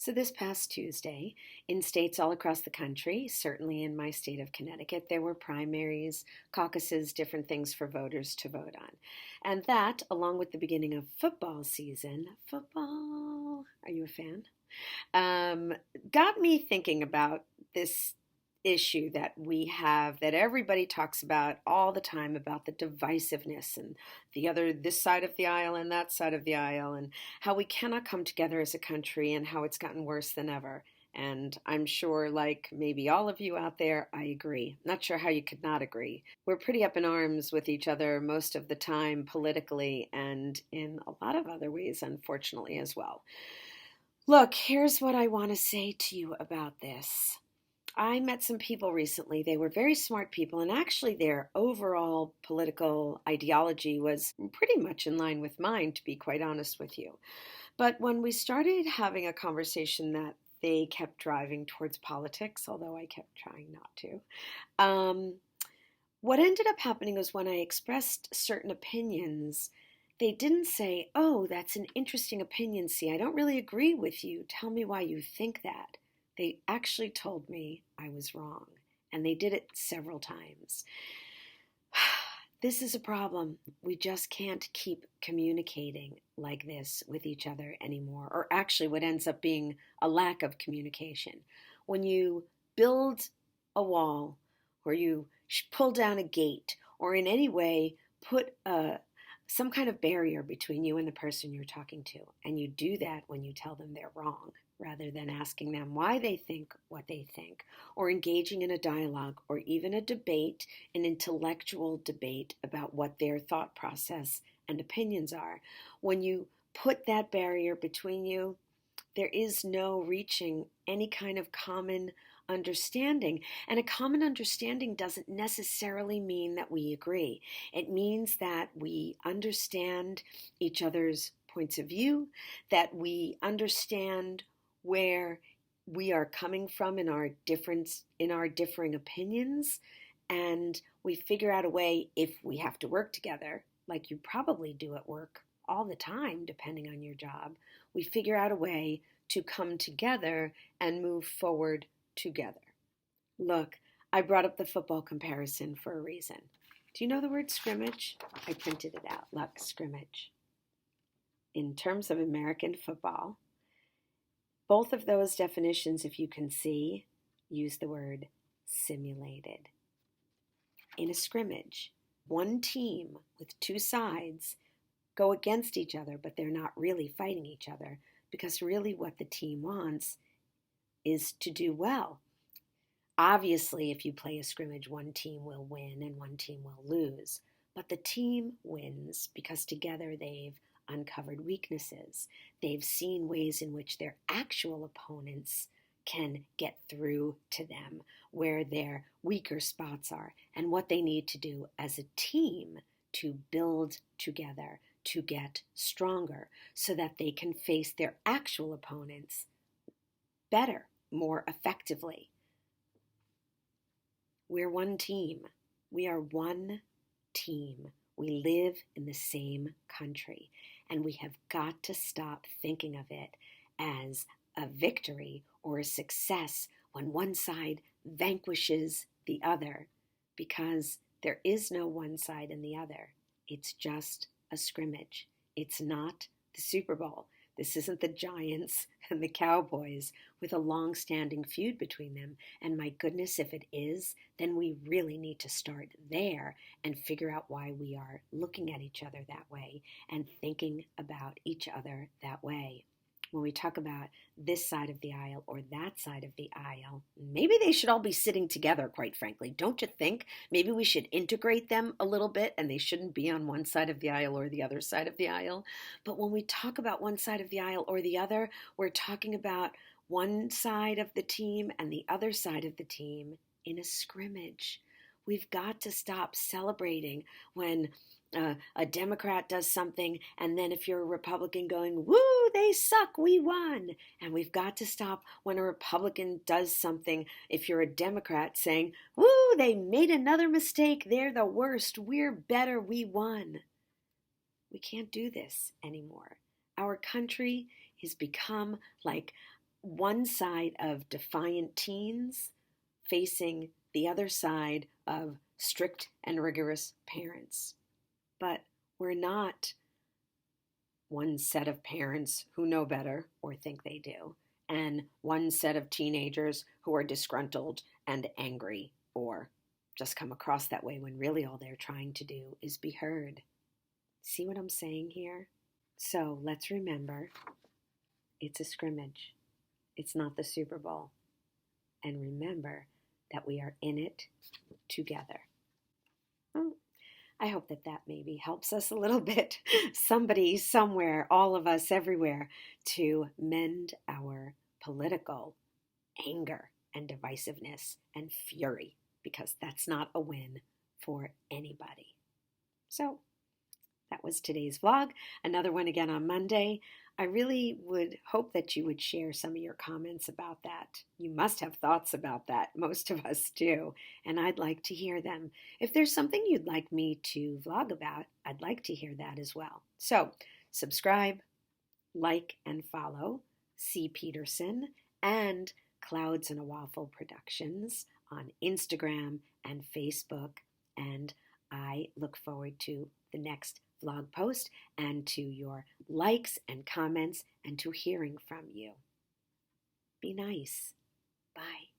So, this past Tuesday, in states all across the country, certainly in my state of Connecticut, there were primaries, caucuses, different things for voters to vote on. And that, along with the beginning of football season, football, are you a fan? um, got me thinking about this issue that we have that everybody talks about all the time about the divisiveness and the other, this side of the aisle and that side of the aisle, and how we cannot come together as a country and how it's gotten worse than ever. And I'm sure, like maybe all of you out there, I agree. Not sure how you could not agree. We're pretty up in arms with each other most of the time, politically, and in a lot of other ways, unfortunately, as well. Look, here's what I want to say to you about this. I met some people recently. They were very smart people, and actually, their overall political ideology was pretty much in line with mine, to be quite honest with you. But when we started having a conversation that they kept driving towards politics, although I kept trying not to, um, what ended up happening was when I expressed certain opinions, they didn't say, "Oh, that's an interesting opinion. See, I don't really agree with you. Tell me why you think that." They actually told me I was wrong, and they did it several times. This is a problem. We just can't keep communicating like this with each other anymore, or actually, what ends up being a lack of communication. When you build a wall, or you pull down a gate, or in any way put some kind of barrier between you and the person you're talking to, and you do that when you tell them they're wrong, rather than asking them why they think what they think, or engaging in a dialogue or even a debate, an intellectual debate about what their thought process and opinions are. When you put that barrier between you, there is no reaching any kind of common understanding. And a common understanding doesn't necessarily mean that we agree. It means that we understand each other's points of view, that we understand where we are coming from in our differing opinions, and we figure out a way, if we have to work together, like you probably do at work all the time, depending on your job, we figure out a way to come together and move forward together. Look, I brought up the football comparison for a reason. Do you know the word scrimmage? I printed it out. Look, scrimmage. In terms of American football, both of those definitions, if you can see, use the word simulated. In a scrimmage, one team with two sides go against each other, but they're not really fighting each other, because really what the team wants is to do well. Obviously, if you play a scrimmage, one team will win and one team will lose. But the team wins because together they've uncovered weaknesses. They've seen ways in which their actual opponents can get through to them, where their weaker spots are, and what they need to do as a team to build together, to get stronger, so that they can face their actual opponents better, more effectively. We're one team. We are one team. We live in the same country, and we have got to stop thinking of it as a victory or a success when one side vanquishes the other, because there is no one side and the other. It's just a scrimmage. It's not the Super Bowl. This isn't the Giants and the Cowboys with a long-standing feud between them. And my goodness, if it is, then we really need to start there and figure out why we are looking at each other that way and thinking about each other that way. When we talk about this side of the aisle or that side of the aisle, maybe they should all be sitting together, quite frankly. Don't you think? Maybe we should integrate them a little bit, and they shouldn't be on one side of the aisle or the other side of the aisle. But when we talk about one side of the aisle or the other, we're talking about one side of the team and the other side of the team in a scrimmage. We've got to stop celebrating when a Democrat does something, and then if you're a Republican going, "Woo, they suck, we won." And we've got to stop when a Republican does something, if you're a Democrat, saying, "Woo, they made another mistake, they're the worst, we're better, we won." We can't do this anymore. Our country has become like one side of defiant teens facing the other side of strict and rigorous parents. But we're not one set of parents who know better or think they do, and one set of teenagers who are disgruntled and angry or just come across that way when really all they're trying to do is be heard. See what I'm saying here? So let's remember, it's a scrimmage. It's not the Super Bowl. And remember that we are in it together. I hope that maybe helps us a little bit, somebody, somewhere, all of us, everywhere, to mend our political anger and divisiveness and fury, because that's not a win for anybody. So that was today's vlog. Another one again on Monday. I really would hope that you would share some of your comments about that. You must have thoughts about that. Most of us do. And I'd like to hear them. If there's something you'd like me to vlog about, I'd like to hear that as well. So subscribe, like, and follow C. Peterson and Clouds and a Waffle Productions on Instagram and Facebook. And I look forward to the next vlog post and to your likes and comments and to hearing from you. Be nice. Bye.